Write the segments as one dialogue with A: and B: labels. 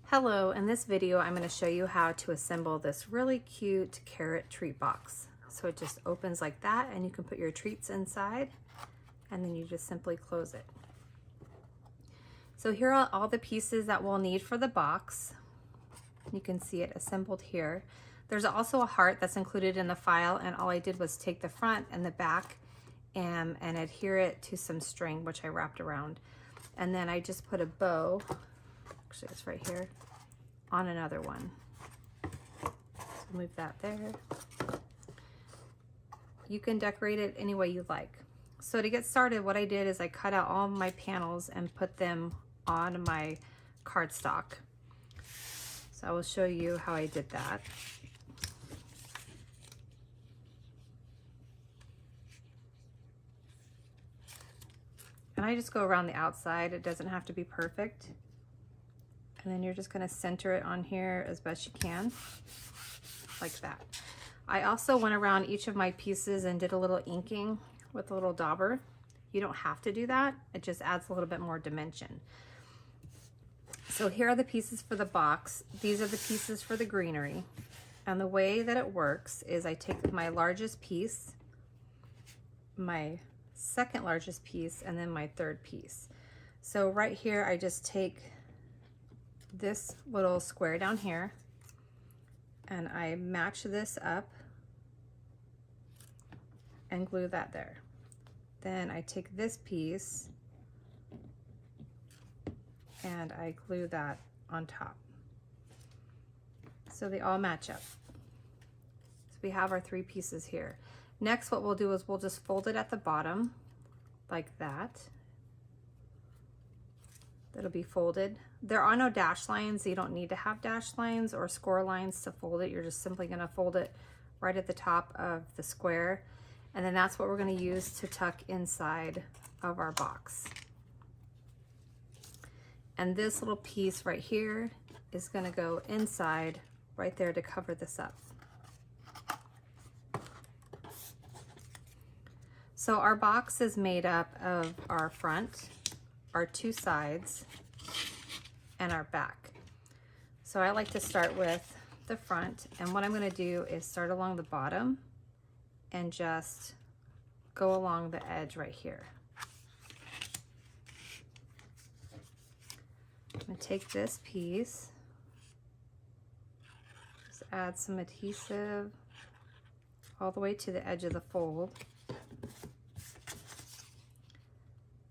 A: Hello, in this video I'm going to show you how to assemble this really cute carrot treat box. So it just opens like that and you can put your treats inside and then you just simply close it. So here are all the pieces that we'll need for the box. You can see it assembled here. There's also a heart that's included in the file, and all I did was take the front and the back and adhere it to some string, which I wrapped around. And then I just put a bow, actually it's right here, on another one. So move that there. You can decorate it any way you like. So to get started, what I did is I cut out all my panels and put them on my cardstock. So I will show you how I did that. And I just go around the outside. It doesn't have to be perfect. And then you're just gonna center it on here as best you can, like that. I also went around each of my pieces and did a little inking with a little dauber. You don't have to do that. It just adds a little bit more dimension. So here are the pieces for the box. These are the pieces for the greenery. And the way that it works is I take my largest piece, my second largest piece, and then my third piece. So right here, I just take this little square down here and I match this up and glue that there. Then I take this piece and I glue that on top. So they all match up. So we have our three pieces here. Next, what we'll do is we'll just fold it at the bottom like that. That'll be folded. There are no dash lines, so you don't need to have dash lines or score lines to fold it. You're just simply gonna fold it right at the top of the square. And then that's what we're gonna use to tuck inside of our box. And this little piece right here is gonna go inside right there to cover this up. So our box is made up of our front, our two sides, and our back. So I like to start with the front, and what I'm gonna do is start along the bottom and just go along the edge right here. I'm gonna take this piece, just add some adhesive all the way to the edge of the fold,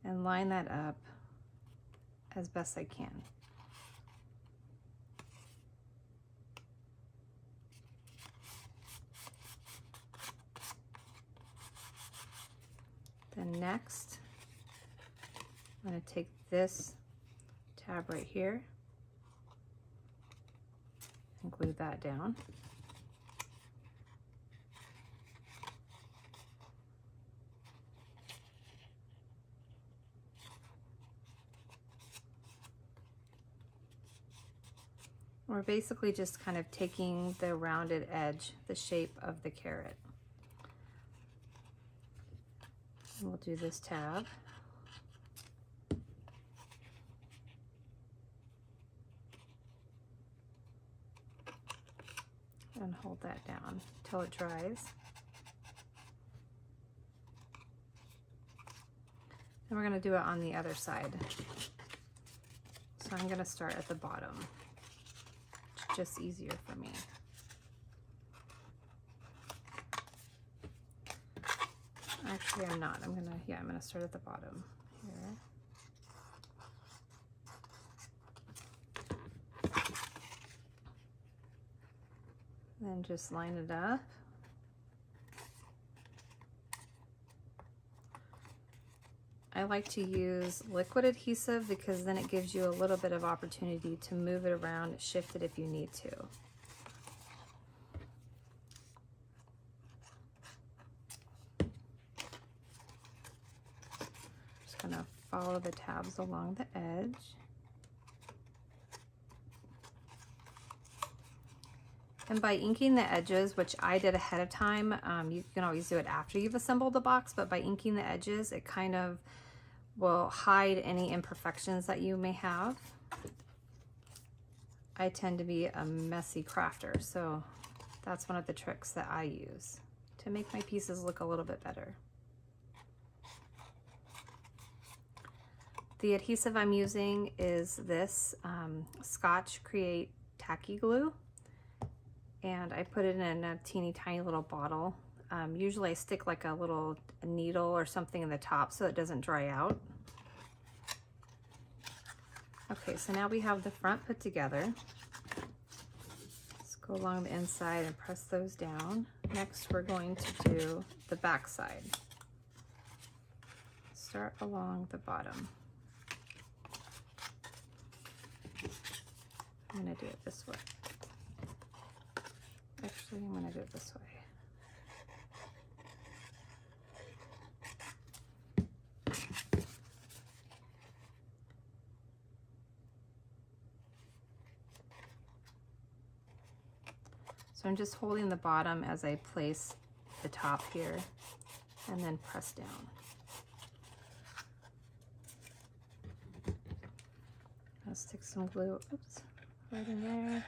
A: and line that up as best I can. Then next, I'm going to take this tab right here and glue that down. We're basically just kind of taking the rounded edge, the shape of the carrot. And we'll do this tab. And hold that down until it dries. And we're going to do it on the other side. So I'm going to start at the bottom. Just easier for me. Actually, I'm not. I'm gonna start at the bottom here. Then just line it up. I like to use liquid adhesive because then it gives you a little bit of opportunity to move it around, shift it if you need to. Just gonna follow the tabs along the edge. And by inking the edges, which I did ahead of time, you can always do it after you've assembled the box, but by inking the edges, it kind of will hide any imperfections that you may have. I tend to be a messy crafter, so that's one of the tricks that I use to make my pieces look a little bit better. The adhesive I'm using is this Scotch Create Tacky Glue, and I put it in a teeny tiny little bottle. Usually I stick like a little needle or something in the top so it doesn't dry out. Okay, so now we have the front put together. Let's go along the inside and press those down. Next, we're going to do the back side. Start along the bottom. I'm going to do it this way. Actually, I'm going to do it this way. So I'm just holding the bottom as I place the top here and then press down. I'll stick some glue, oops, right in there.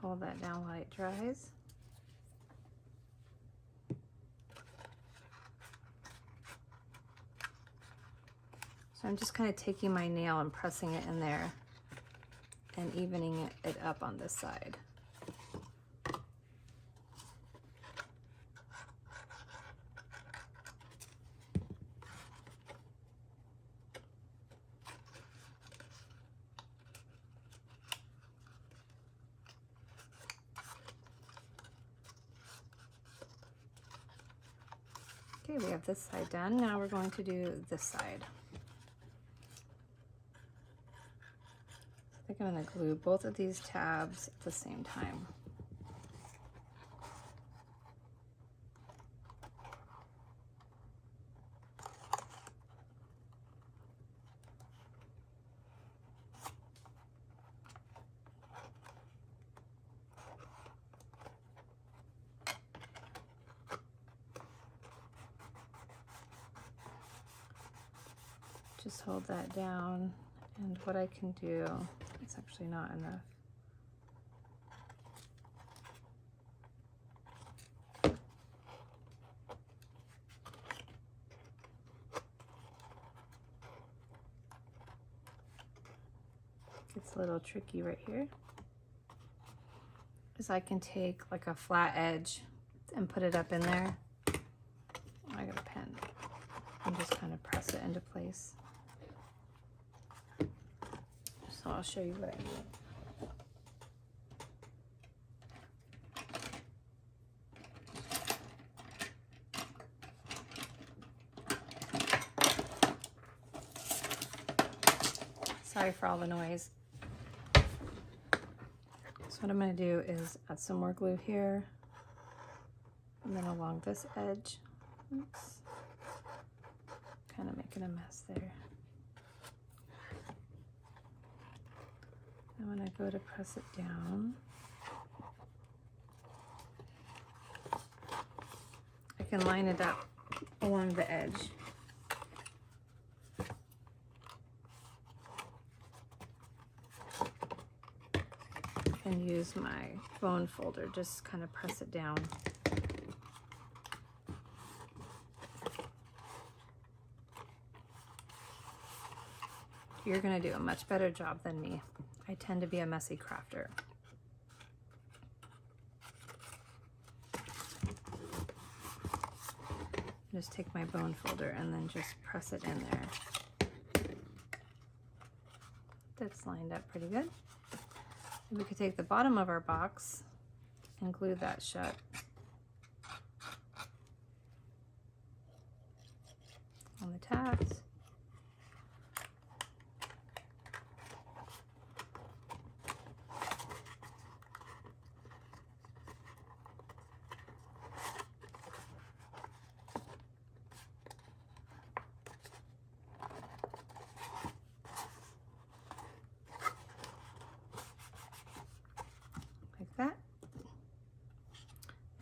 A: Hold that down while it dries. So I'm just kind of taking my nail and pressing it in there and evening it up on this side. Okay, we have this side done. Now we're going to do this side. I think I'm going to glue both of these tabs at the same time. Just hold that down, and what I can do, it's actually not enough. It's a little tricky right here, is I can take like a flat edge and put it up in there. I got a pen and just kind of press it into place. So I'll show you what I mean. Sorry for all the noise. So what I'm going to do is add some more glue here, and then along this edge. Oops. Kind of making a mess there. And when I go to press it down, I can line it up along the edge. And use my bone folder, just kind of press it down. You're going to do a much better job than me. I tend to be a messy crafter. Just take my bone folder and then just press it in there. That's lined up pretty good. We could take the bottom of our box and glue that shut. On the tabs.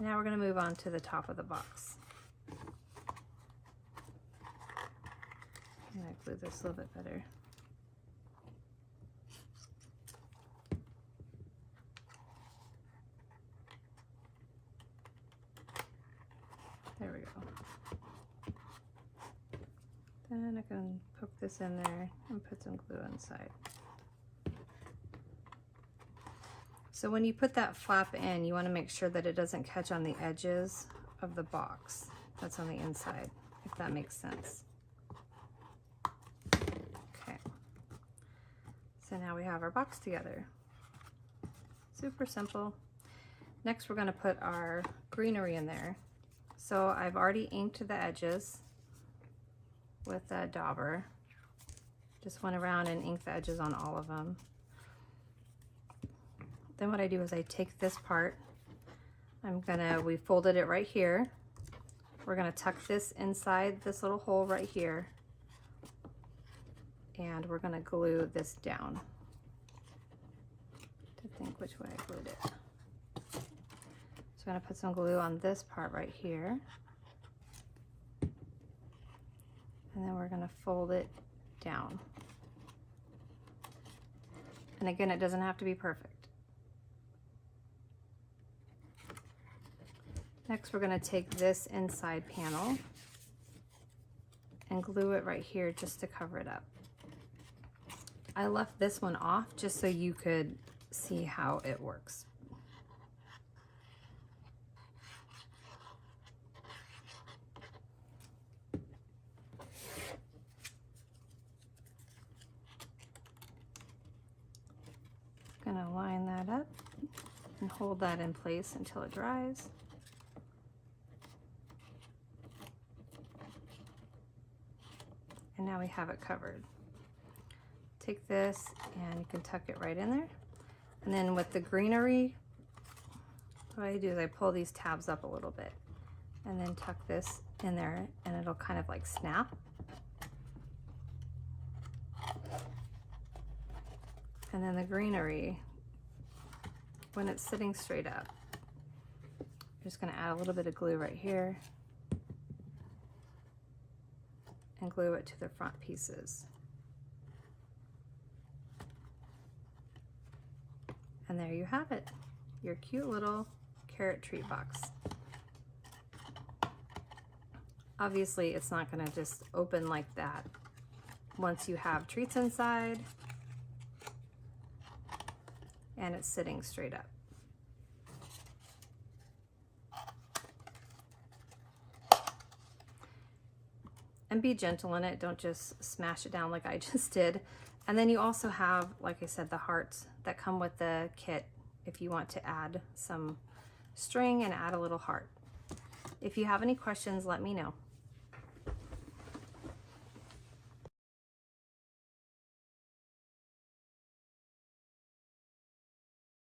A: Now we're going to move on to the top of the box. I'm going to glue this a little bit better. There we go. Then I can poke this in there and put some glue inside. So when you put that flap in, you want to make sure that it doesn't catch on the edges of the box that's on the inside, if that makes sense. Okay. So now we have our box together. Super simple. Next we're going to put our greenery in there. So I've already inked the edges with a dauber. Just went around and inked the edges on all of them. Then what I do is I take this part, we folded it right here. We're gonna tuck this inside this little hole right here, and we're gonna glue this down. To think which way I glued it. So I'm gonna put some glue on this part right here, and then we're gonna fold it down. And again, it doesn't have to be perfect. Next, we're going to take this inside panel and glue it right here just to cover it up. I left this one off just so you could see how it works. I'm going to line that up and hold that in place until it dries. And now we have it covered. Take this and you can tuck it right in there. And then with the greenery, what I do is I pull these tabs up a little bit and then tuck this in there, and it'll kind of like snap. And then the greenery, when it's sitting straight up, I'm just gonna add a little bit of glue right here and glue it to the front pieces. And there you have it, your cute little carrot treat box. Obviously, it's not gonna just open like that once you have treats inside and it's sitting straight up. And be gentle in it, don't just smash it down like I just did. And then you also have, like I said, the hearts that come with the kit if you want to add some string and add a little heart. If you have any questions, let me know.